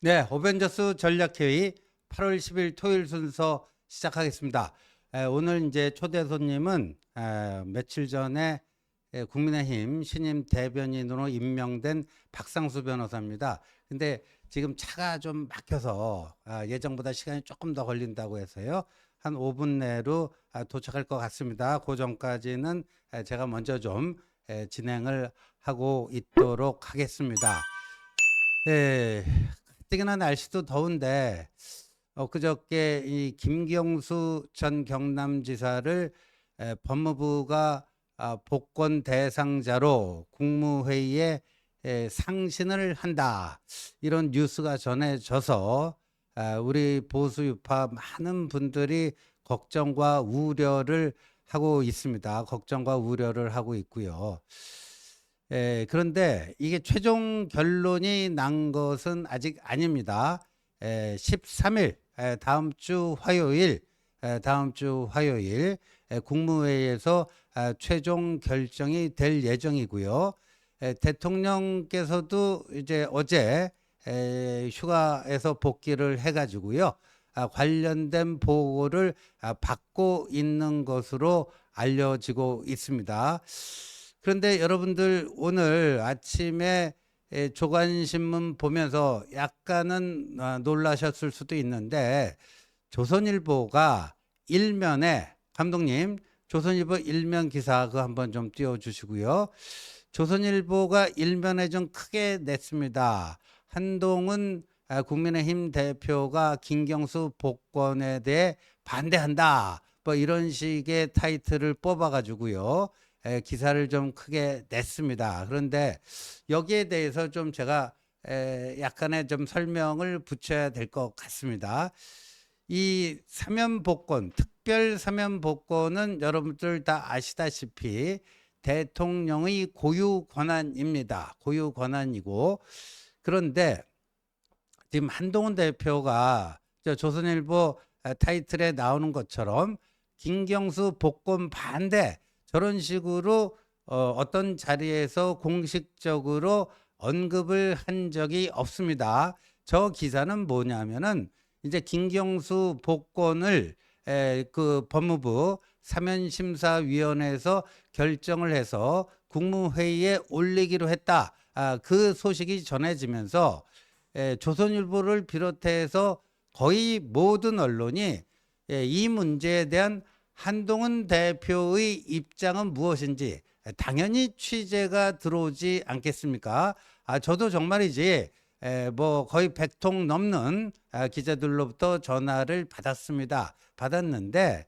네, 어벤져스 전략회의 8월 10일 토요일 순서 시작하겠습니다. 오늘 이제 초대 손님은 며칠 전에 국민의힘 신임 대변인으로 임명된 박상수 변호사입니다. 근데 지금 차가 좀 막혀서 예정보다 시간이 조금 더 걸린다고 해서요. 한 5분 내로 도착할 것 같습니다. 그 전까지는 제가 먼저 좀 진행을 하고 있도록 하겠습니다. 예, 가뜩이나 날씨도 더운데 그저께 이 김경수 전 경남지사를 법무부가 복권 대상자로 국무회의에 상신을 한다, 이런 뉴스가 전해져서 우리 보수 유파 많은 분들이 걱정과 우려를 하고 있습니다. 걱정과 우려를 하고 있고요. 그런데 이게 최종 결론이 난 것은 아직 아닙니다. 13일, 다음 주 화요일 국무회의에서 최종 결정이 될 예정이고요. 대통령께서도 이제 어제 휴가에서 복귀를 해가지고요. 관련된 보고를 받고 있는 것으로 알려지고 있습니다. 그런데 여러분들 오늘 아침에 조간신문 보면서 약간은 놀라셨을 수도 있는데, 조선일보가 일면에, 감독님 조선일보 일면 기사 그거 한번 좀 띄워주시고요. 조선일보가 일면에 좀 크게 냈습니다. 한동훈 국민의힘 대표가 김경수 복권에 대해 반대한다, 뭐 이런 식의 타이틀을 뽑아가지고요. 기사를 좀 크게 냈습니다. 그런데 여기에 대해서 좀 제가 약간의 좀 설명을 붙여야 될 것 같습니다. 이 사면복권, 특별 사면복권은 여러분들 다 아시다시피 대통령의 고유 권한입니다. 고유 권한이고, 그런데 지금 한동훈 대표가 조선일보 타이틀에 나오는 것처럼 김경수 복권 반대, 저런 식으로 어떤 자리에서 공식적으로 언급을 한 적이 없습니다. 저 기사는 뭐냐면은 이제 김경수 복권을 그 법무부 사면심사위원회에서 결정을 해서 국무회의에 올리기로 했다, 그 소식이 전해지면서 조선일보를 비롯해서 거의 모든 언론이 이 문제에 대한 한동훈 대표의 입장은 무엇인지 당연히 취재가 들어오지 않겠습니까? 저도 정말이지 뭐 거의 100통 넘는 기자들로부터 전화를 받았는데,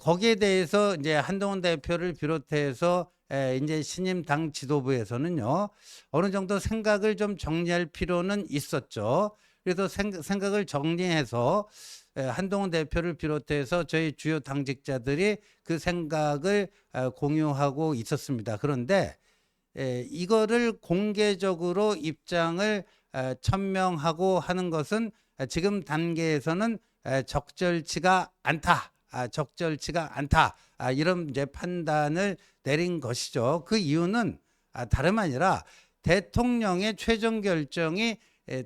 거기에 대해서 이제 한동훈 대표를 비롯해서 이제 신임 당 지도부에서는요, 어느 정도 생각을 좀 정리할 필요는 있었죠. 그래서 생각을 정리해서 한동훈 대표를 비롯해서 저희 주요 당직자들이 그 생각을 공유하고 있었습니다. 그런데 이거를 공개적으로 입장을 천명하고 하는 것은 지금 단계에서는 적절치가 않다. 적절치가 않다. 이런 이제 판단을 내린 것이죠. 그 이유는 다름 아니라 대통령의 최종 결정이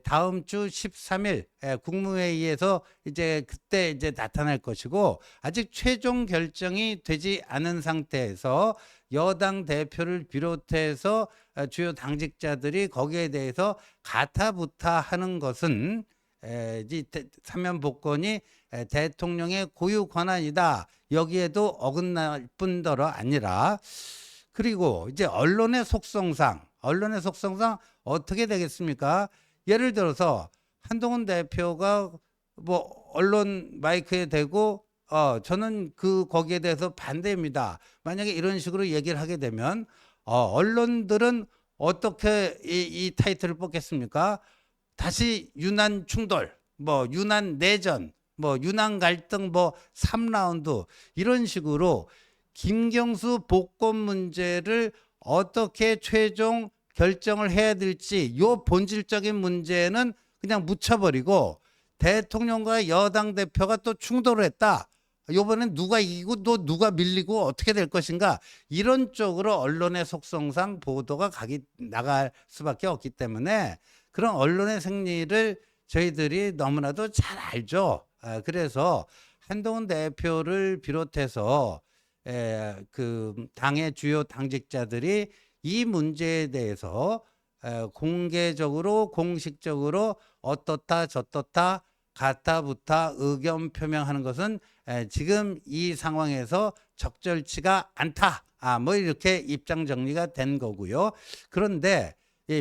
다음 주 13일 국무회의에서 이제 그때 이제 나타날 것이고, 아직 최종 결정이 되지 않은 상태에서 여당 대표를 비롯해서 주요 당직자들이 거기에 대해서 가타부타하는 것은 사면 복권이 대통령의 고유 권한이다, 여기에도 어긋날 뿐더러 아니라, 그리고 이제 언론의 속성상 어떻게 되겠습니까? 예를 들어서 한동훈 대표가 뭐 언론 마이크에 대고 저는 거기에 대해서 반대입니다, 만약에 이런 식으로 얘기를 하게 되면 언론들은 어떻게 이 타이틀을 뽑겠습니까? 다시 유난 충돌, 뭐 유난 내전, 뭐 유난 갈등, 뭐 3라운드, 이런 식으로 김경수 복권 문제를 어떻게 최종 결정을 해야 될지 요 본질적인 문제는 그냥 묻혀버리고, 대통령과 여당 대표가 또 충돌을 했다, 이번엔 누가 이기고 또 누가 밀리고 어떻게 될 것인가, 이런 쪽으로 언론의 속성상 보도가 나갈 수밖에 없기 때문에 그런 언론의 생리를 저희들이 너무나도 잘 알죠. 그래서 한동훈 대표를 비롯해서 그 당의 주요 당직자들이 이 문제에 대해서 공개적으로 공식적으로 어떻다 저떻다 가타부타 의견 표명하는 것은 지금 이 상황에서 적절치가 않다. 뭐 이렇게 입장 정리가 된 거고요. 그런데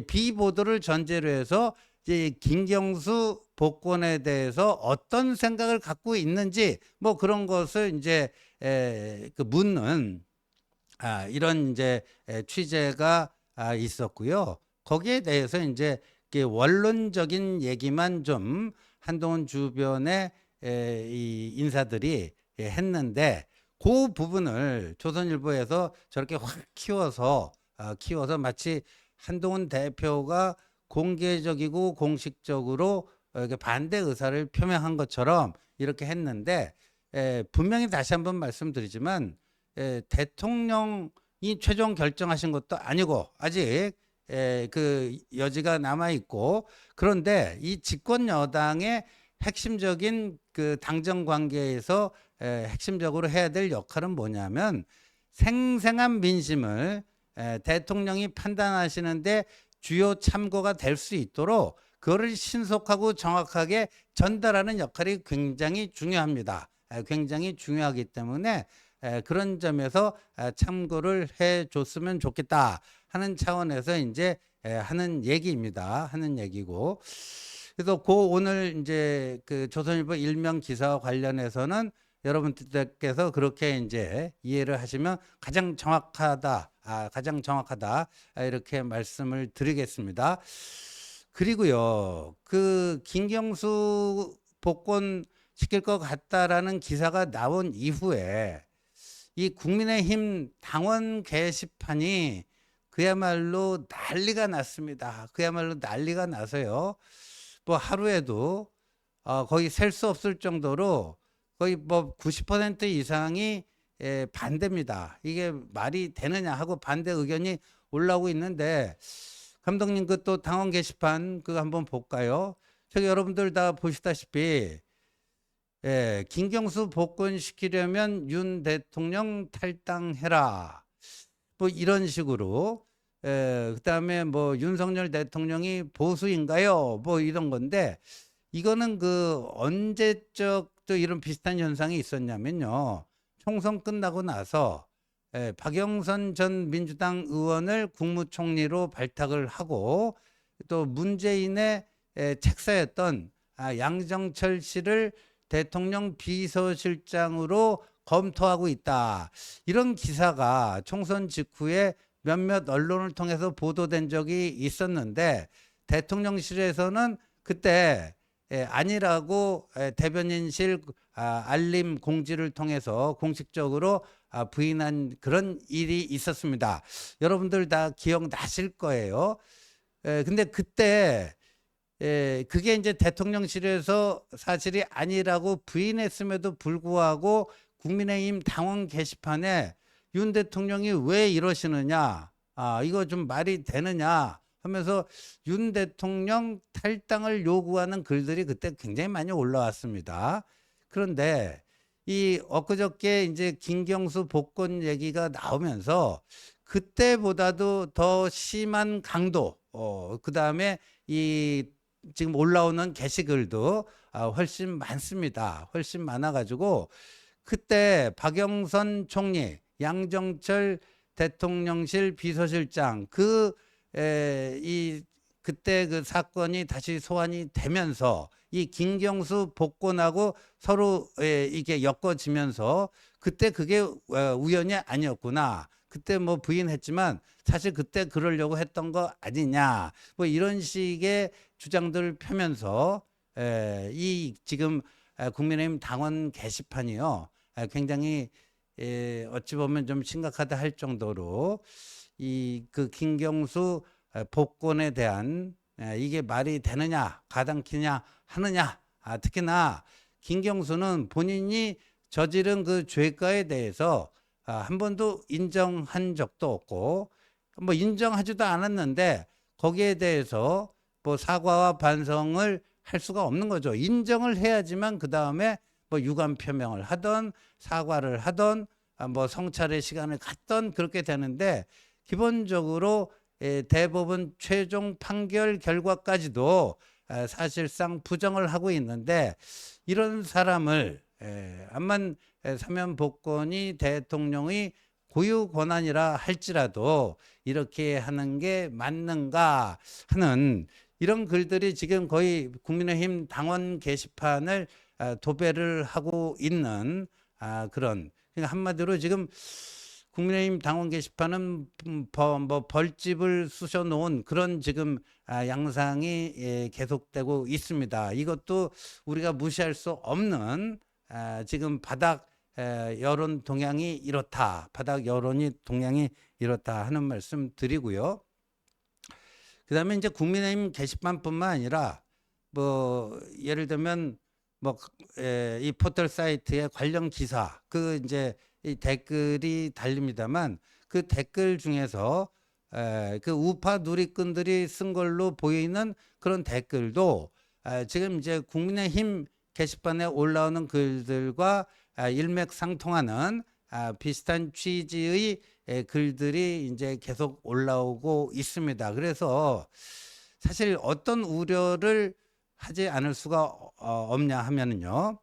비보도를 전제로 해서 이제 김경수 복권에 대해서 어떤 생각을 갖고 있는지 뭐 그런 것을 이제 그 묻는 이런 이제 취재가 있었고요. 거기에 대해서 이제 원론적인 얘기만 좀 한동훈 주변의 이 인사들이 했는데 그 부분을 조선일보에서 저렇게 확 키워서 마치 한동훈 대표가 공개적이고 공식적으로 이렇게 반대 의사를 표명한 것처럼 이렇게 했는데 분명히 다시 한번 말씀드리지만 대통령이 최종 결정하신 것도 아니고 아직 그 여지가 남아 있고 그런데 이 집권 여당의 핵심적인 그 당정 관계에서 핵심적으로 해야 될 역할은 뭐냐면 생생한 민심을 대통령이 판단하시는데 주요 참고가 될 수 있도록 그거를 신속하고 정확하게 전달하는 역할이 굉장히 중요합니다. 굉장히 중요하기 때문에 그런 점에서 참고를 해 줬으면 좋겠다 하는 차원에서 이제 하는 얘기입니다. 하는 얘기고. 그래서 오늘 이제 그 조선일보 일면 기사와 관련해서는 여러분들께서 그렇게 이제 이해를 하시면 가장 정확하다, 이렇게 말씀을 드리겠습니다. 그리고요, 그 김경수 복권 시킬 것 같다라는 기사가 나온 이후에 이 국민의힘 당원 게시판이 그야말로 난리가 났습니다. 그야말로 난리가 나서요. 뭐 하루에도 거의 셀 수 없을 정도로 거의 뭐 90% 이상이 반대입니다. 이게 말이 되느냐 하고 반대 의견이 올라오고 있는데 감독님 그 또 당원 게시판 그거 한번 볼까요? 저기 여러분들 다 보시다시피 김경수 복권시키려면 윤 대통령 탈당해라. 뭐 이런 식으로 그다음에 뭐 윤석열 대통령이 보수인가요? 뭐 이런 건데 이거는 그 언제적 또 이런 비슷한 현상이 있었냐면요. 총선 끝나고 나서 박영선 전 민주당 의원을 국무총리로 발탁을 하고 또 문재인의 책사였던 양정철 씨를 대통령 비서실장으로 검토하고 있다. 이런 기사가 총선 직후에 몇몇 언론을 통해서 보도된 적이 있었는데 대통령실에서는 그때 아니라고 대변인실 알림 공지를 통해서 공식적으로 부인한 그런 일이 있었습니다. 여러분들 다 기억나실 거예요. 근데 그때 그게 이제 대통령실에서 사실이 아니라고 부인했음에도 불구하고 국민의힘 당원 게시판에 윤 대통령이 왜 이러시느냐, 이거 좀 말이 되느냐 하면서 윤 대통령 탈당을 요구하는 글들이 그때 굉장히 많이 올라왔습니다. 그런데 이 엊그저께 이제 김경수 복권 얘기가 나오면서 그때보다도 더 심한 강도, 그 다음에 이 지금 올라오는 게시글도 훨씬 많습니다. 훨씬 많아가지고 그때 박영선 총리, 양정철 대통령실 비서실장 그때 그 사건이 다시 소환이 되면서 이 김경수 복권하고 서로 이게 엮어지면서 그때 그게 우연이 아니었구나. 그때 뭐 부인했지만 사실 그때 그러려고 했던 거 아니냐. 뭐 이런 식의 주장들을 펴면서 이 지금 국민의힘 당원 게시판이요. 굉장히 어찌 보면 좀 심각하다 할 정도로 이 그 김경수 복권에 대한 이게 말이 되느냐 가당키냐 하느냐 특히나 김경수는 본인이 저지른 그 죄가에 대해서 한 번도 인정한 적도 없고 뭐 인정하지도 않았는데 거기에 대해서 뭐 사과와 반성을 할 수가 없는 거죠. 인정을 해야지만 그 다음에 뭐 유감 표명을 하던 사과를 하던 뭐 성찰의 시간을 갖던 그렇게 되는데, 기본적으로 대법원 최종 판결 결과까지도 사실상 부정을 하고 있는데, 이런 사람을 암만 사면 복권이 대통령의 고유 권한이라 할지라도 이렇게 하는 게 맞는가 하는 이런 글들이 지금 거의 국민의힘 당원 게시판을 도배를 하고 있는 그런, 그러니까 한마디로 지금 국민의힘 당원 게시판은 뭐 벌집을 쑤셔 놓은 그런 지금 양상이 계속되고 있습니다. 이것도 우리가 무시할 수 없는 지금 바닥 여론 동향이 이렇다, 바닥 여론이 동향이 이렇다 하는 말씀 드리고요. 그 다음에 이제 국민의힘 게시판뿐만 아니라 뭐 예를 들면 뭐 이 포털 사이트의 관련 기사 그 이제 이 댓글이 달립니다만, 그 댓글 중에서 그 우파 누리꾼들이 쓴 걸로 보이는 그런 댓글도 지금 이제 국민의힘 게시판에 올라오는 글들과 일맥상통하는 비슷한 취지의 글들이 이제 계속 올라오고 있습니다. 그래서 사실 어떤 우려를 하지 않을 수가 없냐 하면은요,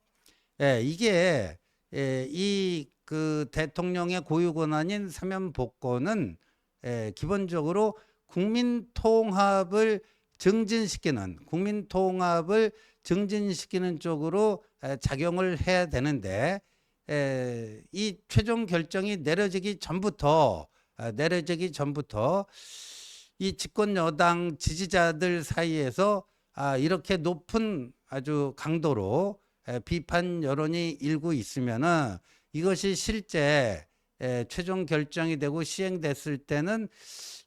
이게 이 그 대통령의 고유 권한인 사면 복권은 기본적으로 국민 통합을 증진시키는 쪽으로 작용을 해야 되는데, 이 최종 결정이 내려지기 전부터 이 집권 여당 지지자들 사이에서 이렇게 높은 아주 강도로 비판 여론이 일고 있으면은, 이것이 실제 최종 결정이 되고 시행됐을 때는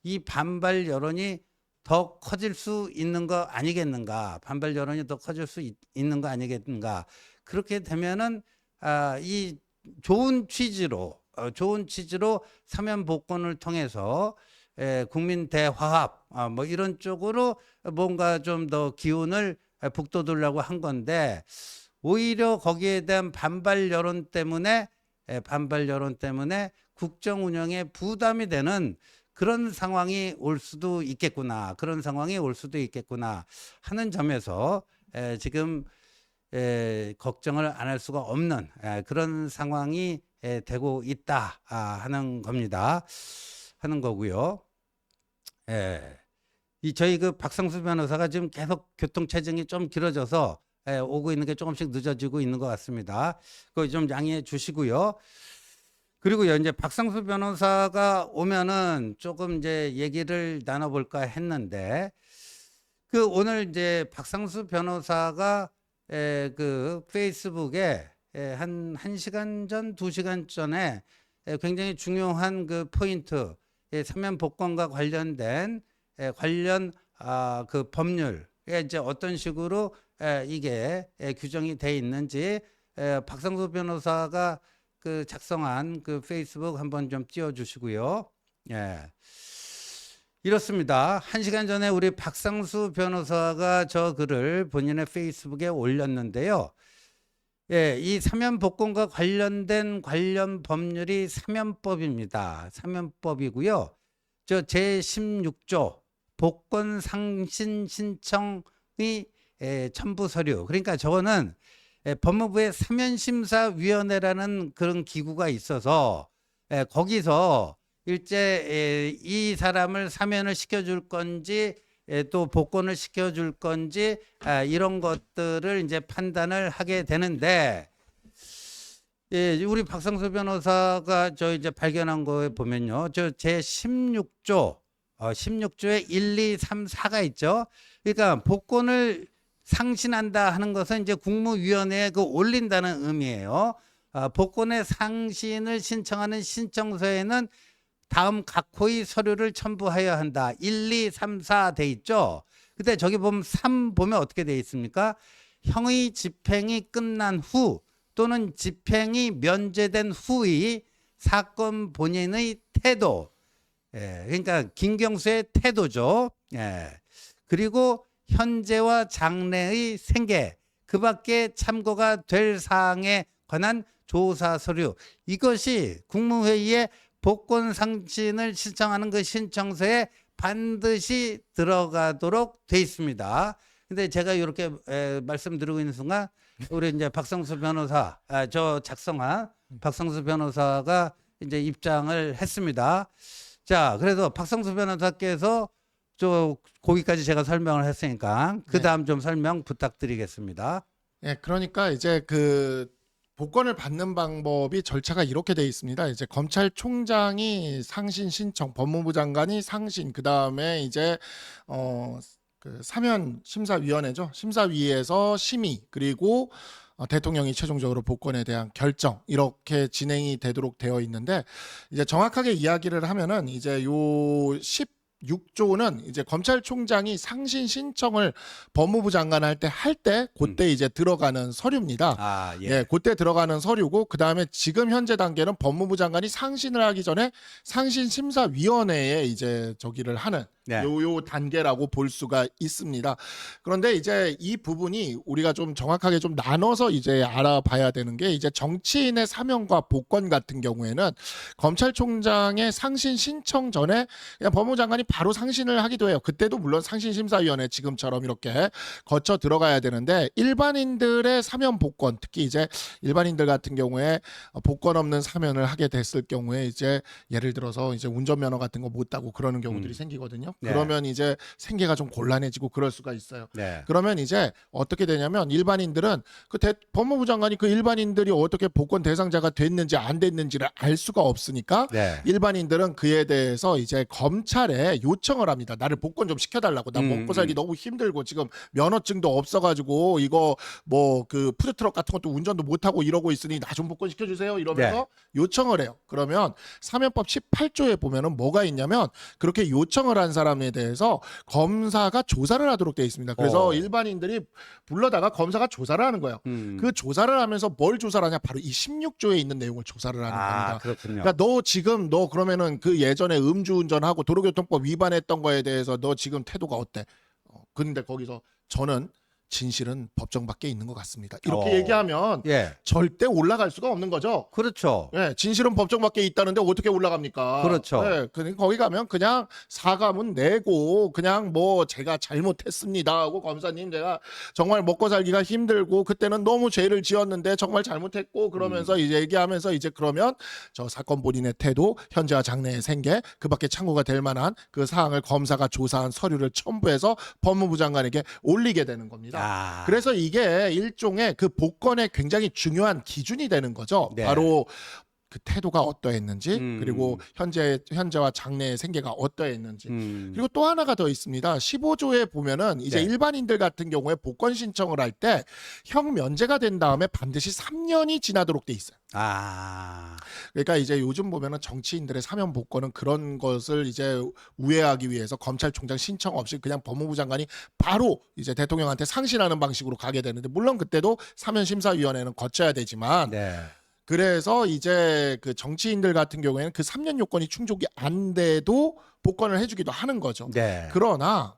이 반발 여론이 더 커질 수 있는 거 아니겠는가? 반발 여론이 더 커질 수 있는 거 아니겠는가? 그렇게 되면은 이 좋은 취지로 사면 복권을 통해서 국민 대화합 뭐 이런 쪽으로 뭔가 좀 더 기운을 북돋으려고 한 건데, 오히려 거기에 대한 반발 여론 때문에 국정 운영에 부담이 되는 그런 상황이 올 수도 있겠구나 하는 점에서 지금 걱정을 안 할 수가 없는 그런 상황이 되고 있다 하는 겁니다. 하는 거고요. 이 저희 그 박상수 변호사가 지금 계속 교통 체증이 좀 길어져서 오고 있는 게 조금씩 늦어지고 있는 것 같습니다. 그거 좀 양해해 주시고요. 그리고요, 이제 박상수 변호사가 오면은 조금 이제 얘기를 나눠볼까 했는데, 그 오늘 이제 박상수 변호사가 그 페이스북에 한 1시간 전, 2시간 전에 굉장히 중요한 그 포인트, 사면 복권과 관련된 관련 그 법률에 이제 어떤 식으로 이게 규정이 돼 있는지 박상수 변호사가 그 작성한 그 페이스북 한번 좀 띄워주시고요. 이렇습니다. 1시간 전에 우리 박상수 변호사가 저 글을 본인의 페이스북에 올렸는데요. 이 사면 복권과 관련된 관련 법률이 사면법입니다. 사면법이고요. 저 제16조 복권 상신 신청의 첨부 서류. 그러니까 저거는 법무부의 사면심사위원회라는 그런 기구가 있어서 거기서 일제 이 사람을 사면을 시켜줄 건지 또 복권을 시켜줄 건지 이런 것들을 이제 판단을 하게 되는데, 우리 박상수 변호사가 저 이제 발견한 거에 보면요, 저 제 16조 16조에 1, 2, 3, 4가 있죠. 그러니까 복권을 상신한다 하는 것은 이제 국무위원회에 그 올린다는 의미예요. 복권의 상신을 신청하는 신청서에는 다음 각호의 서류를 첨부하여야 한다. 1, 2, 3, 4 돼 있죠. 근데 저기 보면 3 보면 어떻게 돼 있습니까? 형의 집행이 끝난 후 또는 집행이 면제된 후의 사건 본인의 태도, 그러니까 김경수의 태도죠. 그리고 현재와 장래의 생계 그밖에 참고가 될 사항에 관한 조사 서류 이것이 국무회의에 복권 상신을 신청하는 그 신청서에 반드시 들어가도록 돼 있습니다. 근데 제가 이렇게 말씀드리고 있는 순간 우리 이제 박성수 변호사 저 작성한 박성수 변호사가 이제 입장을 했습니다. 자, 그래서 박성수 변호사께서 저 거기까지 제가 설명을 했으니까 그 다음 좀 설명 부탁드리겠습니다. 예, 그러니까 이제 그 복권을 받는 방법이 절차가 이렇게 돼 있습니다. 이제 검찰총장이 상신 신청, 법무부 장관이 상신, 그 다음에 이제 그 사면 심사위원회죠. 심사위에서 심의, 그리고 대통령이 최종적으로 복권에 대한 결정 이렇게 진행이 되도록 되어 있는데 이제 정확하게 이야기를 하면은 이제 요 16조는 이제 검찰총장이 상신 신청을 법무부 장관 할 때 그때 이제 들어가는 서류입니다. 아, 예. 예, 그때 들어가는 서류고 그다음에 지금 현재 단계는 법무부 장관이 상신을 하기 전에 상신심사위원회에 이제 저기를 하는 네. 요 단계라고 볼 수가 있습니다. 그런데 이제 이 부분이 우리가 좀 정확하게 좀 나눠서 이제 알아봐야 되는 게 이제 정치인의 사면과 복권 같은 경우에는 검찰총장의 상신 신청 전에 그냥 법무부 장관이 바로 상신을 하기도 해요. 그때도 물론 상신심사위원회 지금처럼 이렇게 거쳐 들어가야 되는데 일반인들의 사면 복권 특히 이제 일반인들 같은 경우에 복권 없는 사면을 하게 됐을 경우에 이제 예를 들어서 이제 운전면허 같은 거 못 따고 그러는 경우들이 생기거든요. 네. 그러면 이제 생계가 좀 곤란해지고 그럴 수가 있어요. 네. 그러면 이제 어떻게 되냐면 일반인들은 그 법무부 장관이 그 일반인들이 어떻게 복권 대상자가 됐는지 안 됐는지를 알 수가 없으니까 네. 일반인들은 그에 대해서 이제 검찰에 요청을 합니다. 나를 복권 좀 시켜달라고. 나 먹고 살기 너무 힘들고 지금 면허증도 없어가지고 이거 뭐 그 푸드트럭 같은 것도 운전도 못하고 이러고 있으니 나 좀 복권 시켜주세요 이러면서 요청을 해요. 그러면 사면법 18조에 보면은 뭐가 있냐면 그렇게 요청을 한 사람에 대해서 검사가 조사를 하도록 되어 있습니다. 그래서 일반인들이 불러다가 검사가 조사를 하는 거예요. 그 조사를 하면서 뭘 조사를 하냐? 바로 이 16조에 있는 내용을 조사를 하는 겁니다. 그렇군요. 그러니까 너 그러면은 그 예전에 음주운전하고 도로교통법 위반했던 거에 대해서 너 지금 태도가 어때? 근데 거기서 저는 진실은 법정 밖에 있는 것 같습니다. 이렇게 얘기하면 예. 절대 올라갈 수가 없는 거죠. 그렇죠. 예, 진실은 법정 밖에 있다는데 어떻게 올라갑니까? 그렇죠. 예, 거기 가면 그냥 사과문 내고 그냥 뭐 제가 잘못했습니다 하고 검사님 제가 정말 먹고 살기가 힘들고 그때는 너무 죄를 지었는데 정말 잘못했고 그러면서 이제 얘기하면서 이제 그러면 저 사건 본인의 태도, 현재와 장래의 생계 그밖에 참고가 될 만한 그 사항을 검사가 조사한 서류를 첨부해서 법무부 장관에게 올리게 되는 겁니다. 그래서 이게 일종의 그 복권의 굉장히 중요한 기준이 되는 거죠. 네. 바로 그 태도가 어떠했는지 그리고 현재와 장래의 생계가 어떠했는지 그리고 또 하나가 더 있습니다. 15조에 보면은 이제 일반인들 같은 경우에 복권 신청을 할 때 형 면제가 된 다음에 반드시 3년이 지나도록 돼 있어요. 그러니까 이제 요즘 보면은 정치인들의 사면 복권은 그런 것을 이제 우회하기 위해서 검찰총장 신청 없이 그냥 법무부 장관이 바로 이제 대통령한테 상신하는 방식으로 가게 되는데 물론 그때도 사면 심사위원회는 거쳐야 되지만 그래서 이제 그 정치인들 같은 경우에는 그 3년 요건이 충족이 안 돼도 복권을 해주기도 하는 거죠. 그러나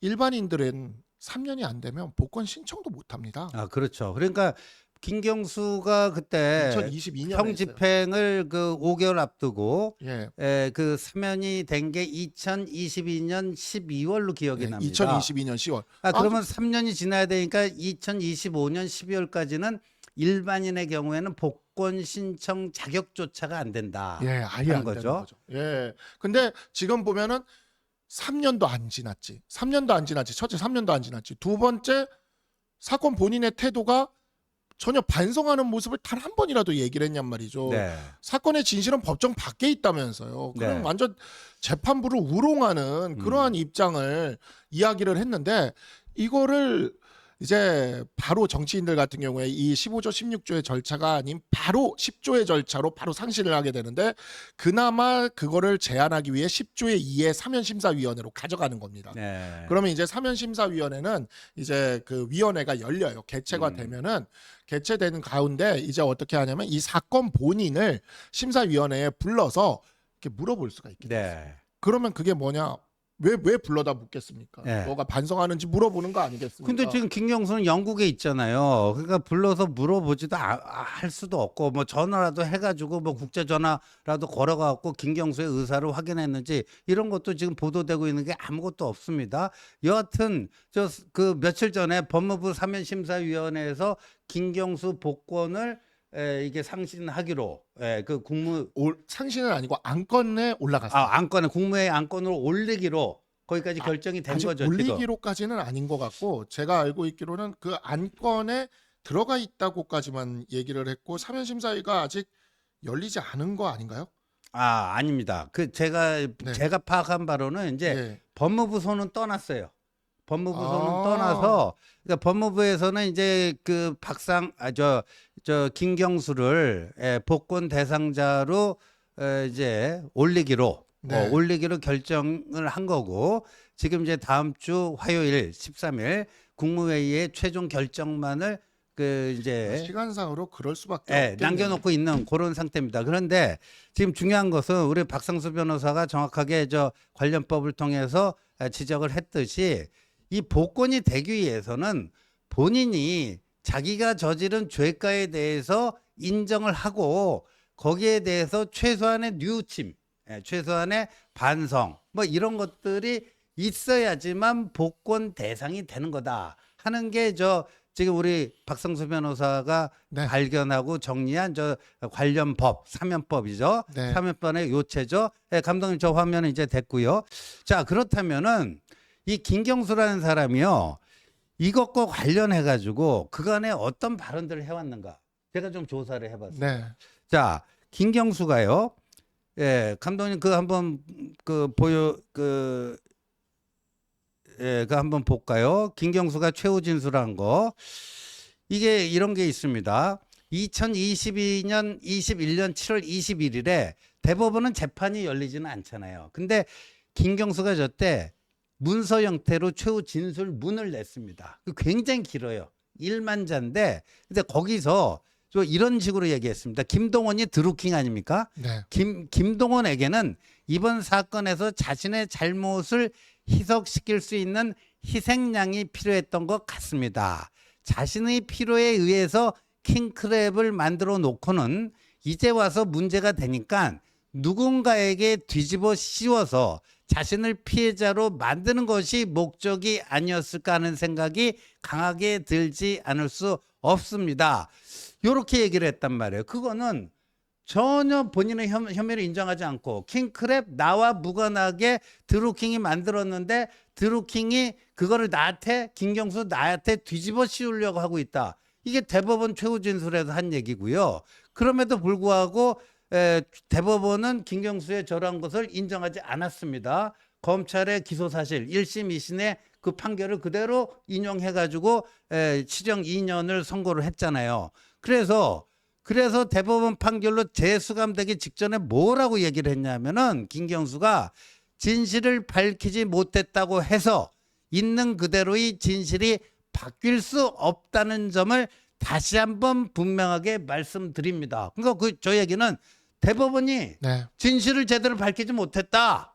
일반인들은 3년이 안 되면 복권 신청도 못 합니다. 그렇죠. 그러니까 김경수가 그때 2022년에 형 집행을 그 5개월 앞두고 그 사면이 된 게 2022년 12월로 기억이 납니다. 2022년 10월. 그러면 3년이 지나야 되니까 2025년 12월까지는 일반인의 경우에는 복권 신청 자격조차가 안 된다. 아예 안 되는 거죠. 근데 지금 보면은 3년도 안 지났지. 3년도 안 지났지. 첫째 3년도 안 지났지. 두 번째 사건 본인의 태도가 전혀 반성하는 모습을 단 한 번이라도 얘기를 했냔 말이죠. 사건의 진실은 법정 밖에 있다면서요. 그럼 완전 재판부를 우롱하는 그러한 입장을 이야기를 했는데 이거를 이제 바로 정치인들 같은 경우에 이 15조 16조의 절차가 아닌 바로 10조의 절차로 바로 상신을 하게 되는데 그나마 그거를 제한하기 위해 10조의 2의 사면심사위원회로 가져가는 겁니다. 그러면 이제 사면심사위원회는 이제 그 위원회가 열려요. 개최가 되면은 개최되는 가운데 이제 어떻게 하냐면 이 사건 본인을 심사위원회에 불러서 이렇게 물어볼 수가 있게 돼요. 그러면 그게 뭐냐? 왜 불러다 묻겠습니까? 예. 너가 반성하는지 물어보는 거 아니겠습니까? 근데 지금 김경수는 영국에 있잖아요. 그러니까 불러서 물어보지도 할 수도 없고 뭐 전화라도 해가지고 뭐 국제 전화라도 걸어가고 김경수의 의사를 확인했는지 이런 것도 지금 보도되고 있는 게 아무것도 없습니다. 여하튼 저 그 며칠 전에 법무부 사면심사위원회에서 김경수 복권을 이게 상신하기로 그 상신은 아니고 안건에 올라갔어요. 안건에 국무회의 안건으로 올리기로 거기까지 결정이 된 아직 거죠. 지금. 올리기로까지는 아닌 것 같고 제가 알고 있기로는 그 안건에 들어가 있다고까지만 얘기를 했고 사면심사위가 아직 열리지 않은 거 아닌가요? 아닙니다. 그 제가 파악한 바로는 이제 네. 법무부 손은 떠났어요. 법무부 손은 아. 떠나서 그러니까 법무부에서는 이제 그 저 김경수를 복권 대상자로 이제 올리기로 네. 올리기로 결정을 한 거고 지금 이제 다음 주 화요일 13일 국무회의의 최종 결정만을 그 이제 시간상으로 그럴 수밖에 없겠네요. 남겨놓고 있는 그런 상태입니다. 그런데 지금 중요한 것은 우리 박상수 변호사가 정확하게 저 관련법을 통해서 지적을 했듯이 이 복권이 되기 위해서는 본인이 자기가 저지른 죄가에 대해서 인정을 하고 거기에 대해서 최소한의 뉘우침, 최소한의 반성 뭐 이런 것들이 있어야지만 복권 대상이 되는 거다 하는 게 지금 우리 박성수 변호사가 네. 발견하고 정리한 저 관련 법, 사면법이죠. 네. 사면법의 요체죠. 감독님 저 화면은 이제 됐고요. 자, 그렇다면은 이 김경수라는 사람이요. 이것과 관련해 가지고 그간에 어떤 발언들을 해왔는가? 제가 좀 조사를 해봤어요. 네. 자, 김경수가요. 감독님 그 한번 그 한번 볼까요? 김경수가 최후 진술한 거. 이게 이런 게 있습니다. 2021년 7월 21일에 대법원은 재판이 열리지는 않잖아요. 근데 김경수가 저때 문서 형태로 최후 진술문을 냈습니다. 굉장히 길어요. 1만 자인데 근데 거기서 이런 식으로 얘기했습니다. 김동원이 드루킹 아닙니까? 네. 김동원에게는 이번 사건에서 자신의 잘못을 희석시킬 수 있는 희생양이 필요했던 것 같습니다. 자신의 필요에 의해서 킹크랩을 만들어 놓고는 이제 와서 문제가 되니까 누군가에게 뒤집어 씌워서 자신을 피해자로 만드는 것이 목적이 아니었을까 하는 생각이 강하게 들지 않을 수 없습니다. 이렇게 얘기를 했단 말이에요. 그거는 전혀 본인의 혐의를 인정하지 않고 킹크랩 나와 무관하게 드루킹이 만들었는데 드루킹이 그거를 김경수 나한테 뒤집어 씌우려고 하고 있다. 이게 대법원 최후 진술에서 한 얘기고요. 그럼에도 불구하고 대법원은 김경수의 저러한 것을 인정하지 않았습니다. 검찰의 기소 사실 1심 2심의 그 판결을 그대로 인용해가지고 실형 2년을 선고를 했잖아요. 그래서 대법원 판결로 재수감되기 직전에 뭐라고 얘기를 했냐면은 김경수가 진실을 밝히지 못했다고 해서 있는 그대로의 진실이 바뀔 수 없다는 점을 다시 한번 분명하게 말씀드립니다. 그러니까 저 얘기는 대법원이 네. 진실을 제대로 밝히지 못했다.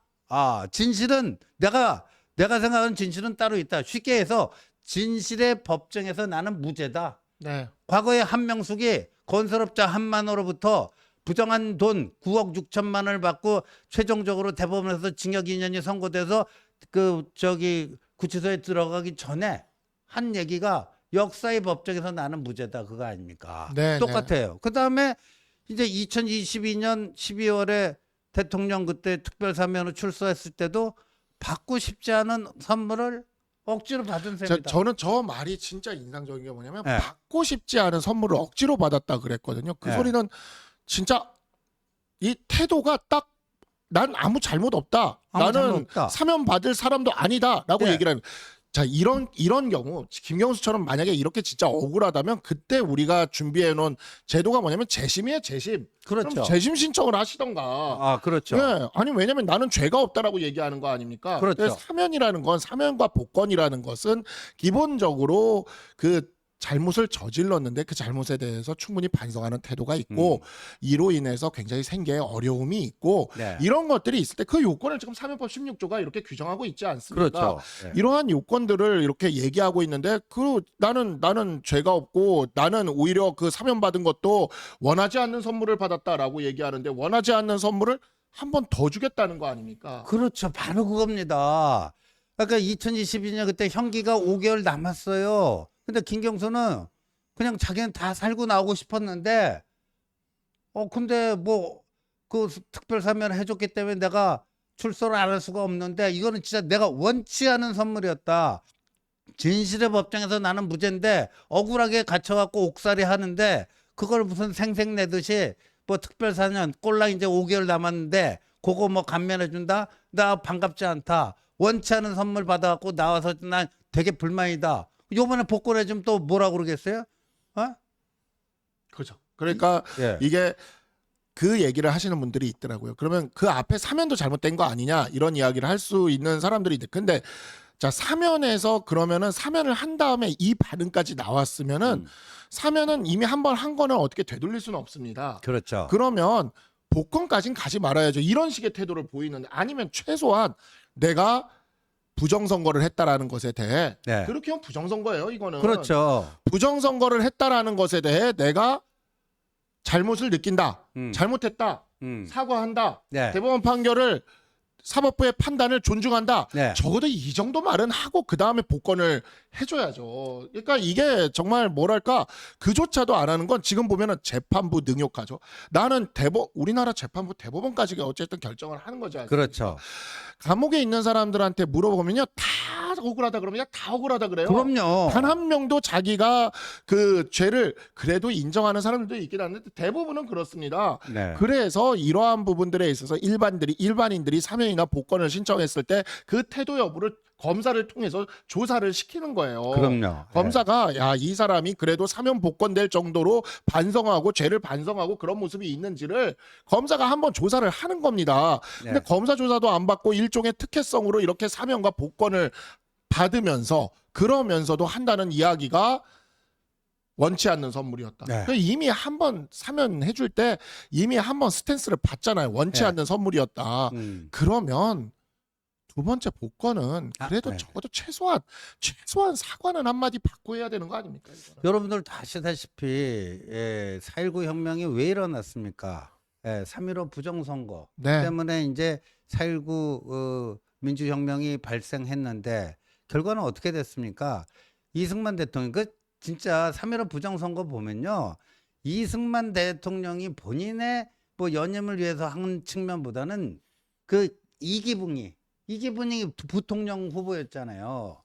진실은 내가 생각하는 진실은 따로 있다. 쉽게 해서 진실의 법정에서 나는 무죄다. 네. 과거에 한명숙이 건설업자 한만호로부터 부정한 돈 9억 6천만 원을 받고 최종적으로 대법원에서 징역 2년이 선고돼서 구치소에 들어가기 전에 한 얘기가 역사의 법정에서 나는 무죄다 그거 아닙니까? 네, 똑같아요. 그다음에 이제 2022년 12월에 대통령 그때 특별사면으로 출소했을 때도 받고 싶지 않은 선물을 억지로 받은 셈이다. 저는 저 말이 진짜 인상적인 게 뭐냐면 네. 받고 싶지 않은 선물을 억지로 받았다 그랬거든요. 그 네. 소리는 진짜 이 태도가 딱 난 아무 잘못 없다. 아무 나는 잘못 없다. 사면 받을 사람도 아니다라고 네. 얘기를 하는. 자, 이런 경우 김경수처럼 만약에 이렇게 진짜 억울하다면 그때 우리가 준비해 놓은 제도가 뭐냐면 재심이에요, 재심. 그렇죠. 그럼 재심 신청을 하시던가. 그렇죠. 네, 아니 왜냐면 나는 죄가 없다라고 얘기하는 거 아닙니까? 그렇죠. 그래서 사면이라는 건 사면과 복권이라는 것은 기본적으로 그 잘못을 저질렀는데 그 잘못에 대해서 충분히 반성하는 태도가 있고 이로 인해서 굉장히 생계에 어려움이 있고 네. 이런 것들이 있을 때 그 요건을 지금 사면법 16조가 이렇게 규정하고 있지 않습니까? 그렇죠. 네. 이러한 요건들을 이렇게 얘기하고 있는데 나는 죄가 없고 나는 오히려 그 사면받은 것도 원하지 않는 선물을 받았다라고 얘기하는데 원하지 않는 선물을 한 번 더 주겠다는 거 아닙니까? 그렇죠. 바로 그겁니다. 그러니까 2022년 그때 형기가 5개월 남았어요. 근데 김경수는 그냥 자기는 다 살고 나오고 싶었는데, 근데 뭐, 그 특별 사면을 해줬기 때문에 내가 출소를 안 할 수가 없는데, 이거는 진짜 내가 원치 않은 선물이었다. 진실의 법정에서 나는 무죄인데, 억울하게 갇혀갖고 옥살이 하는데, 그걸 무슨 생색 내듯이, 뭐 특별 사면, 꼴랑 이제 5개월 남았는데, 그거 뭐 감면해준다? 나 반갑지 않다. 원치 않은 선물 받아갖고 나와서 난 되게 불만이다. 요번에 복권해주면 또 뭐라 그러겠어요? 그죠. 그러니까 예. 이게 그 얘기를 하시는 분들이 있더라고요. 그러면 그 앞에 사면도 잘못된 거 아니냐 이런 이야기를 할 수 있는 사람들이 있는데 근데 자 사면에서 그러면은 사면을 한 다음에 이 반응까지 나왔으면은 사면은 이미 한 번 한 거는 어떻게 되돌릴 수는 없습니다. 그렇죠. 그러면 복권까진 가지 말아야죠. 이런 식의 태도를 보이는데 아니면 최소한 내가 부정선거를 했다라는 것에 대해 네. 그렇게 하면 부정선거예요. 이거는 그렇죠. 부정선거를 했다라는 것에 대해 내가 잘못을 느낀다. 음. 잘못했다. 음. 사과한다. 네. 대법원 판결을 사법부의 판단을 존중한다. 네. 적어도 이 정도 말은 하고 그 다음에 복권을 해줘야죠. 그러니까 이게 정말 뭐랄까 그조차도 안 하는 건 지금 보면은 재판부 능욕하죠. 나는 우리나라 재판부 대법원까지 어쨌든 결정을 하는 거지 않습니까? 그렇죠. 감옥에 있는 사람들한테 물어보면요 다 억울하다 그러면 다 억울하다 그래요. 그럼요. 단 한 명도 자기가 그 죄를 그래도 인정하는 사람들도 있긴 한데 대부분은 그렇습니다. 네. 그래서 이러한 부분들에 있어서 일반인들이 사면이나 복권을 신청했을 때 그 태도 여부를 검사를 통해서 조사를 시키는 거예요. 그럼요. 검사가 야, 이 사람이 그래도 사면 복권될 정도로 반성하고 죄를 반성하고 그런 모습이 있는지를 검사가 한번 조사를 하는 겁니다. 네. 근데 검사 조사도 안 받고 일종의 특혜성으로 이렇게 사면과 복권을 받으면서 그러면서도 한다는 이야기가 원치 않는 선물이었다. 네. 그러니까 이미 한번 사면 해줄 때 이미 한번 스탠스를 받잖아요. 원치 네. 않는 선물이었다. 그러면 두 번째 복권은 그래도 네. 적어도 최소한 사과는 한마디 받고 해야 되는 거 아닙니까? 이거는. 여러분들 다 아시다시피 4.19 혁명이 왜 일어났습니까? 3.15 부정선거 네. 때문에 이제 4.19 민주혁명이 발생했는데 결과는 어떻게 됐습니까? 이승만 대통령 진짜 3.15 부정선거 보면요. 이승만 대통령이 본인의 뭐 연임을 위해서 한 측면보다는 이기붕이 부통령 후보였잖아요.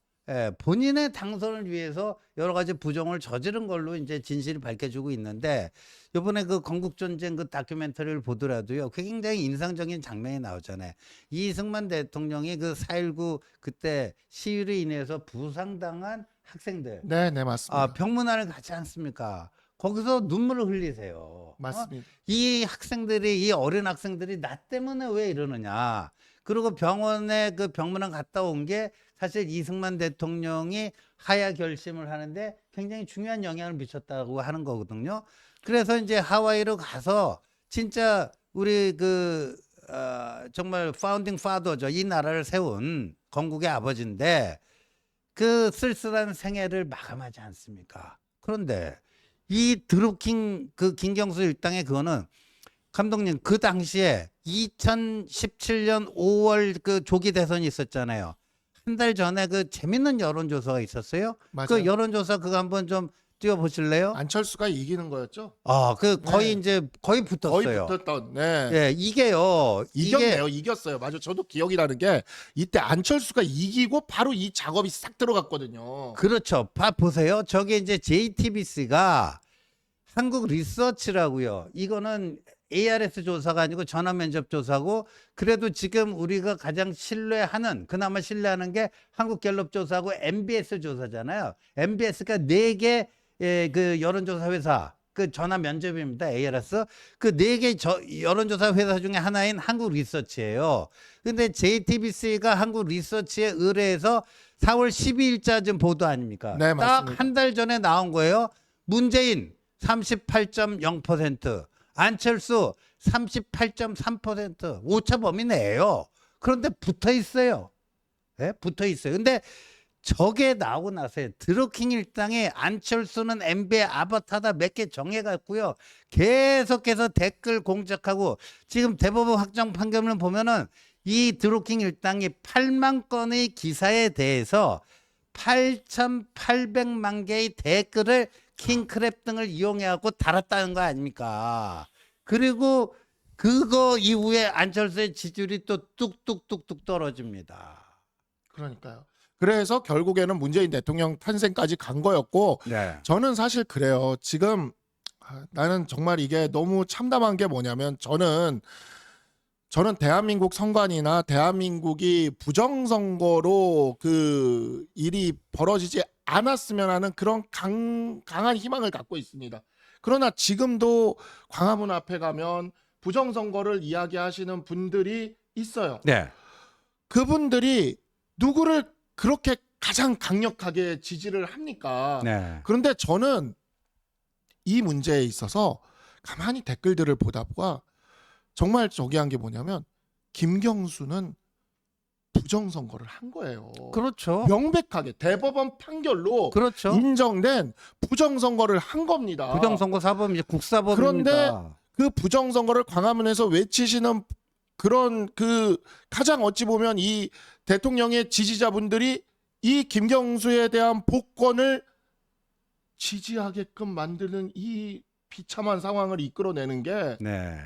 본인의 당선을 위해서 여러 가지 부정을 저지른 걸로 이제 진실이 밝혀지고 있는데 이번에 그 건국전쟁 그 다큐멘터리를 보더라도요. 굉장히 인상적인 장면이 나오잖아요. 이승만 대통령이 그 4.19 그때 시위로 인해서 부상당한 학생들. 네, 맞습니다. 병문안을 가지 않습니까? 거기서 눈물을 흘리세요. 맞습니다. 이 어린 학생들이 나 때문에 왜 이러느냐. 그리고 병원에 그 병문안 갔다 온 게 사실 이승만 대통령이 하야 결심을 하는데 굉장히 중요한 영향을 미쳤다고 하는 거거든요. 그래서 이제 하와이로 가서 진짜 우리 정말 파운딩 파더죠. 이 나라를 세운 건국의 아버지인데 그 쓸쓸한 생애를 마감하지 않습니까? 그런데 이 드루킹 김경수 일당의 그거는 감독님 그 당시에 2017년 5월 그 조기 대선이 있었잖아요. 한 달 전에 그 재밌는 여론조사가 있었어요. 맞아요. 그 여론조사 그거 한번 좀 띄워보실래요? 안철수가 이기는 거였죠? 거의 네. 거의 붙었어요. 거의 붙었던. 네. 예, 이게요. 이겼네요. 이겼어요. 맞아. 저도 기억이 나는 게 이때 안철수가 이기고 바로 이 작업이 싹 들어갔거든요. 그렇죠. 보세요. 저게 이제 JTBC가 한국 리서치라고요. 이거는 ARS 조사가 아니고 전화 면접 조사고 그래도 지금 우리가 가장 그나마 신뢰하는 게 한국갤럽 조사하고 MBS 조사잖아요. MBS가 4개 그 여론조사 회사 그 전화 면접입니다. ALS. 그 4개 여론조사 회사 중에 하나인 한국 리서치예요. 근데 JTBC가 한국 리서치에 의뢰해서 4월 12일자쯤 보도 아닙니까? 네, 딱 맞습니다. 한 달 전에 나온 거예요. 문재인 38.0%, 안철수 38.3%, 오차 범위 내예요. 그런데 붙어 있어요. 예? 붙어 있어요. 근데 저게 나오고 나서요. 드루킹 일당에 안철수는 MB의 아바타다 몇 개 정해갖고요. 계속해서 댓글 공작하고 지금 대법원 확정 판결을 보면은 이 드루킹 일당이 8만 건의 기사에 대해서 8,800만 개의 댓글을 킹크랩 등을 이용해갖고 달았다는 거 아닙니까? 그리고 그거 이후에 안철수의 지지율이 또 뚝뚝뚝뚝 떨어집니다. 그러니까요. 그래서 결국에는 문재인 대통령 탄생까지 간 거였고 네. 저는 사실 그래요. 지금 나는 정말 이게 너무 참담한 게 뭐냐면 저는 대한민국 선관위나 대한민국이 부정선거로 그 일이 벌어지지 않았으면 하는 그런 강한 희망을 갖고 있습니다. 그러나 지금도 광화문 앞에 가면 부정선거를 이야기하시는 분들이 있어요. 네. 그분들이 누구를 그렇게 가장 강력하게 지지를 합니까? 네. 그런데 저는 이 문제에 있어서 가만히 댓글들을 보다 보가 정말 저기 한 게 뭐냐면 김경수는 부정선거를 한 거예요. 그렇죠. 명백하게 대법원 판결로 그렇죠. 인정된 부정선거를 한 겁니다. 부정선거 사범 이제 국사범입니다. 그런데 그 부정선거를 광화문에서 외치시는 그런 그 가장 어찌 보면 이 대통령의 지지자분들이 이 김경수에 대한 복권을 지지하게끔 만드는 이 비참한 상황을 이끌어내는 게 네.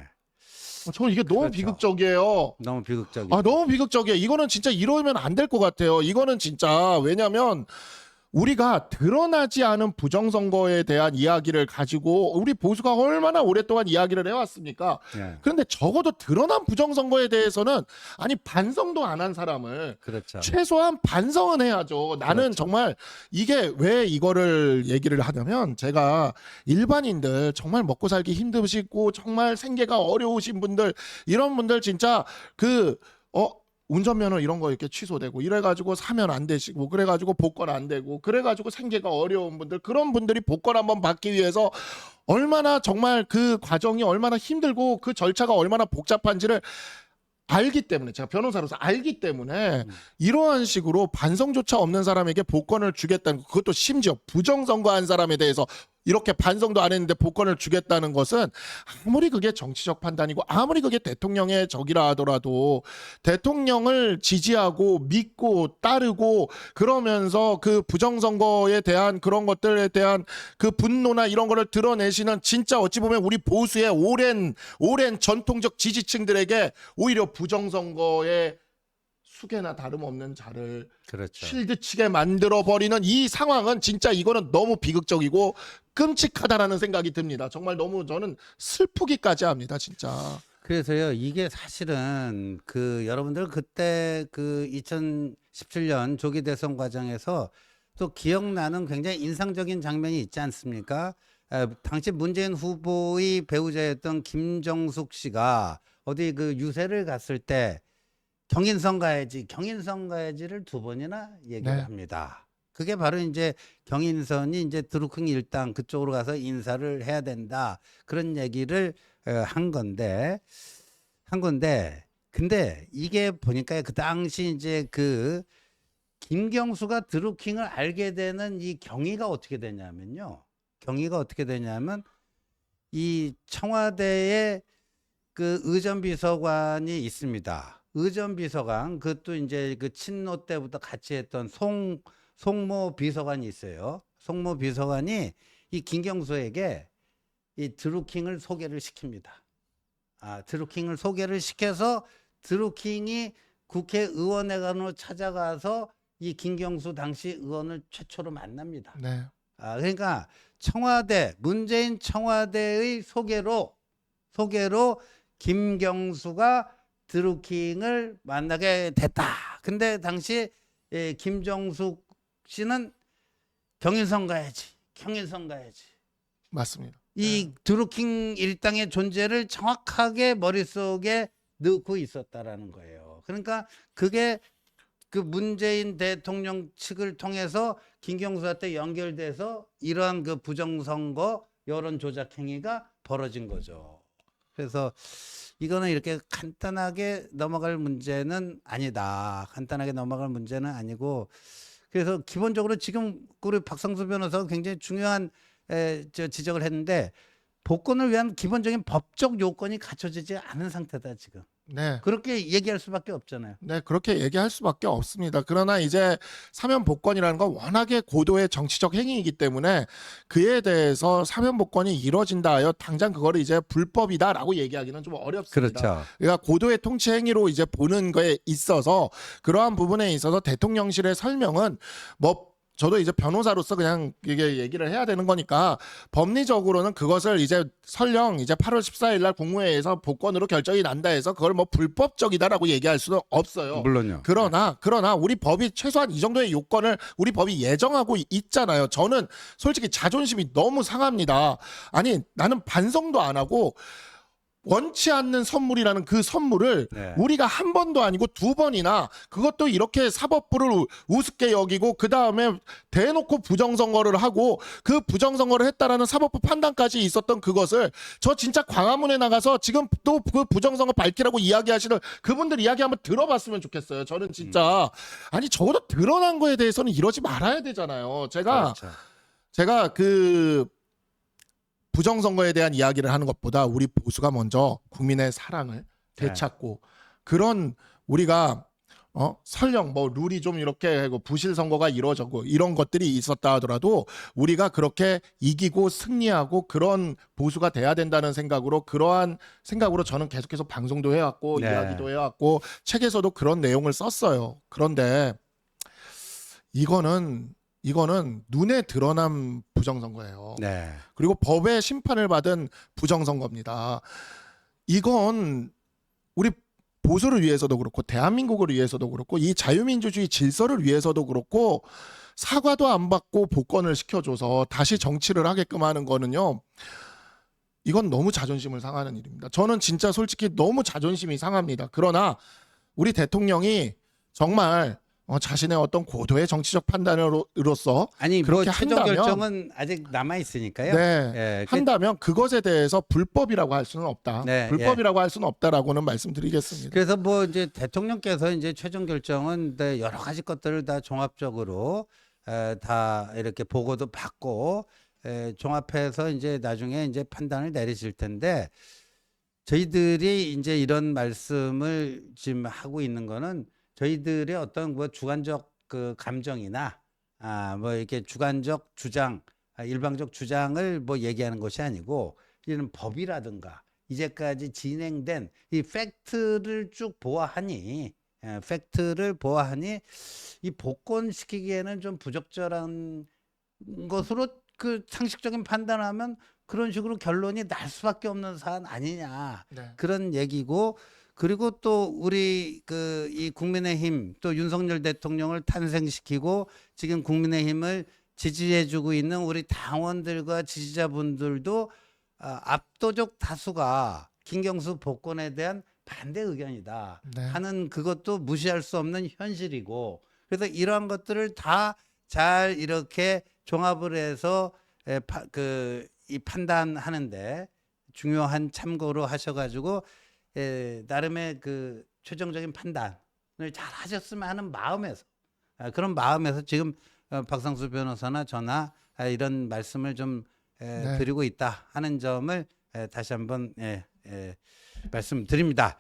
저는 이게 너무 그렇죠. 비극적이에요. 너무 비극적이죠. 아, 너무 비극적이에요. 이거는 진짜 이러면 안 될 것 같아요. 이거는 진짜 왜냐면 우리가 드러나지 않은 부정선거에 대한 이야기를 가지고 우리 보수가 얼마나 오랫동안 이야기를 해왔습니까? 네. 그런데 적어도 드러난 부정선거에 대해서는 아니 반성도 안 한 사람을 그렇죠. 최소한 반성은 해야죠. 나는 그렇죠. 정말 이게 왜 이거를 얘기를 하냐면 제가 일반인들 정말 먹고 살기 힘드시고 정말 생계가 어려우신 분들 이런 분들 진짜 운전면허 이런 거 이렇게 취소되고 이래가지고 사면 안 되시고 그래가지고 복권 안 되고 그래가지고 생계가 어려운 분들 그런 분들이 복권 한번 받기 위해서 얼마나 정말 그 과정이 얼마나 힘들고 그 절차가 얼마나 복잡한지를 알기 때문에 제가 변호사로서 알기 때문에 이러한 식으로 반성조차 없는 사람에게 복권을 주겠다는 그것도 심지어 부정선거한 사람에 대해서 이렇게 반성도 안 했는데 복권을 주겠다는 것은 아무리 그게 정치적 판단이고 아무리 그게 대통령의 적이라 하더라도 대통령을 지지하고 믿고 따르고 그러면서 그 부정선거에 대한 그런 것들에 대한 그 분노나 이런 거를 드러내시는 진짜 어찌 보면 우리 보수의 오랜 전통적 지지층들에게 오히려 부정선거의 수개나 다름없는 자를 그렇죠. 실드치게 만들어버리는 이 상황은 진짜 이거는 너무 비극적이고 끔찍하다라는 생각이 듭니다. 정말 너무 저는 슬프기까지 합니다. 진짜. 그래서요, 이게 사실은 그 여러분들 그때 그 2017년 조기 대선 과정에서 또 기억나는 굉장히 인상적인 장면이 있지 않습니까? 당시 문재인 후보의 배우자였던 김정숙 씨가 어디 그 유세를 갔을 때 경인선 가야지를 2번이나 얘기를 네. 합니다. 그게 바로 이제 경인선이 이제 드루킹 일당 그쪽으로 가서 인사를 해야 된다. 그런 얘기를 한 건데 근데 이게 보니까 그 당시 이제 그 김경수가 드루킹을 알게 되는 이 경위가 어떻게 되냐면 이 청와대에 그 의전비서관이 있습니다. 의전비서관 그것도 이제 그 친노 때부터 같이 했던 송모 비서관이 있어요. 송모 비서관이 이 김경수에게 이 드루킹을 소개를 시킵니다. 드루킹을 소개를 시켜서 드루킹이 국회의원회관으로 찾아가서 이 김경수 당시 의원을 최초로 만납니다. 네. 그러니까 문재인 청와대의 소개로 김경수가 드루킹을 만나게 됐다. 근데 당시 김정숙 씨는 경인선 가야지. 맞습니다. 이 드루킹 일당의 존재를 정확하게 머릿속에 넣고 있었다라는 거예요. 그러니까 그게 그 문재인 대통령 측을 통해서 김경수한테 연결돼서 이러한 그 부정선거 여론 조작 행위가 벌어진 거죠. 그래서 이거는 이렇게 간단하게 넘어갈 문제는 아니다. 간단하게 넘어갈 문제는 아니고, 그래서 기본적으로 지금 우리 박상수 변호사가 굉장히 중요한 지적을 했는데, 복권을 위한 기본적인 법적 요건이 갖춰지지 않은 상태다 지금. 네. 그렇게 얘기할 수밖에 없잖아요. 네, 그렇게 얘기할 수밖에 없습니다. 그러나 이제 사면 복권이라는 건 워낙에 고도의 정치적 행위이기 때문에 그에 대해서 사면 복권이 이뤄진다 하여 당장 그거를 이제 불법이다라고 얘기하기는 좀 어렵습니다. 그렇죠. 그러니까 고도의 통치 행위로 이제 보는 거에 있어서 그러한 부분에 있어서 대통령실의 설명은 뭐 저도 이제 변호사로서 그냥 이게 얘기를 해야 되는 거니까 법리적으로는 그것을 이제 설령 이제 8월 14일 날 국무회의에서 복권으로 결정이 난다 해서 그걸 뭐 불법적이다라고 얘기할 수는 없어요. 물론요. 그러나 우리 법이 최소한 이 정도의 요건을 우리 법이 예정하고 있잖아요. 저는 솔직히 자존심이 너무 상합니다. 아니 나는 반성도 안 하고 원치 않는 선물이라는 그 선물을 네. 우리가 한 번도 아니고 두 번이나 그것도 이렇게 사법부를 우습게 여기고 그 다음에 대놓고 부정선거를 하고 그 부정선거를 했다라는 사법부 판단까지 있었던 그것을 저 진짜 광화문에 나가서 지금 또 그 부정선거 밝히라고 이야기하시는 그분들 이야기 한번 들어봤으면 좋겠어요. 저는 진짜 아니 적어도 드러난 거에 대해서는 이러지 말아야 되잖아요. 그렇죠. 제가 그 부정선거에 대한 이야기를 하는 것보다 우리 보수가 먼저 국민의 사랑을 되찾고 그런 우리가 설령 뭐 룰이 좀 이렇게 하고 부실 선거가 이루어졌고 이런 것들이 있었다 하더라도 우리가 그렇게 이기고 승리하고 그런 보수가 돼야 된다는 생각으로 그러한 생각으로 저는 계속해서 방송도 해왔고 네. 이야기도 해왔고 책에서도 그런 내용을 썼어요. 그런데 이거는 눈에 드러난 부정선거예요. 네. 그리고 법의 심판을 받은 부정선거입니다. 이건 우리 보수를 위해서도 그렇고 대한민국을 위해서도 그렇고 이 자유민주주의 질서를 위해서도 그렇고 사과도 안 받고 복권을 시켜줘서 다시 정치를 하게끔 하는 거는요. 이건 너무 자존심을 상하는 일입니다. 저는 진짜 솔직히 너무 자존심이 상합니다. 그러나 우리 대통령이 정말 자신의 어떤 고도의 정치적 판단으로서 아니 뭐 그렇게 최종 한다면 결정은 아직 남아 있으니까요. 네, 예, 한다면 그것에 대해서 불법이라고 할 수는 없다. 네, 불법이라고 할 수는 없다라고는 말씀드리겠습니다. 그래서 뭐 이제 대통령께서 이제 최종 결정은 네, 여러 가지 것들을 다 종합적으로 다 이렇게 보고도 받고 종합해서 이제 나중에 이제 판단을 내리실 텐데, 저희들이 이제 이런 말씀을 지금 하고 있는 거는 저희들의 어떤 뭐 주관적 그 감정이나 뭐 이렇게 주관적 주장, 일방적 주장을 뭐 얘기하는 것이 아니고, 이런 법이라든가 이제까지 진행된 이 팩트를 쭉 보아하니 이 복권시키기에는 좀 부적절한 것으로 그 상식적인 판단하면 그런 식으로 결론이 날 수밖에 없는 사안 아니냐, 네. 그런 얘기고, 그리고 또 우리 그 이 국민의힘 또 윤석열 대통령을 탄생시키고 지금 국민의힘을 지지해주고 있는 우리 당원들과 지지자분들도 압도적 다수가 김경수 복권에 대한 반대 의견이다 네. 하는, 그것도 무시할 수 없는 현실이고, 그래서 이러한 것들을 다 잘 이렇게 종합을 해서 이 판단하는데 중요한 참고로 하셔가지고 나름의 그 최종적인 판단을 잘 하셨으면 하는 마음에서, 그런 마음에서 지금 박상수 변호사나 저나 이런 말씀을 좀 네. 드리고 있다 하는 점을 다시 한번 말씀드립니다.